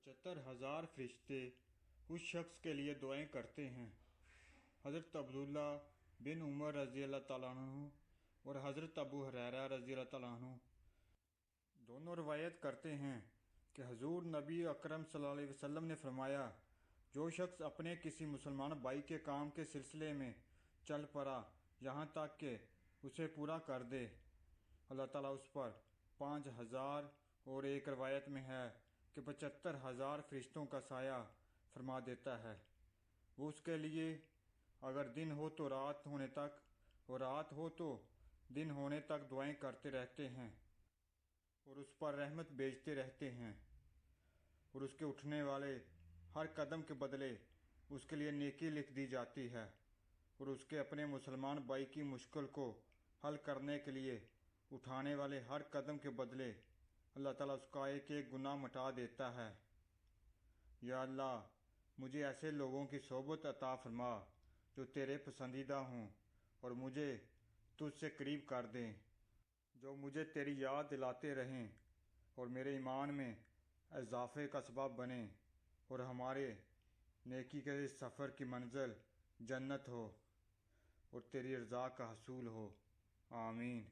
75,000 फरिश्ते उस शख्स के लिए दुआएं करते हैं। हज़रत अब्दुल्ला बिन उमर रज़ी अल्लाह तआला अन्हु और हज़रत अबू हुरैरा रज़ी अल्लाह तआला अन्हु दोनों रवायत करते हैं कि हुज़ूर नबी अकरम सल्लल्लाहु अलैहि वसल्लम ने फरमाया, जो शख्स अपने किसी मुसलमान भाई के काम के सिलसिले में चल पड़ा यहाँ तक कि उसे पूरा कर दे, अल्लाह ताला उस पर 5,000 और एक रवायत में है कि 75,000 फरिश्तों का साया फरमा देता है। वो उसके लिए अगर दिन हो तो रात होने तक और रात हो तो दिन होने तक दुआएं करते रहते हैं और उस पर रहमत भेजते रहते हैं, और उसके उठने वाले हर कदम के बदले उसके लिए नेकी लिख दी जाती है, और उसके अपने मुसलमान भाई की मुश्किल को हल करने के लिए उठाने वाले हर कदम के बदले अल्लाह ताला उसका एक गुनाह मिटा देता है। या अल्लाह, मुझे ऐसे लोगों की सोबत अता फरमा जो तेरे पसंदीदा हों और मुझे तुझसे करीब कर दें, जो मुझे तेरी याद दिलाते रहें और मेरे ईमान में इजाफे का सबब बने, और हमारे नेकी के इस सफ़र की मंजिल जन्नत हो और तेरी रज़ा का हसूल हो। आमीन।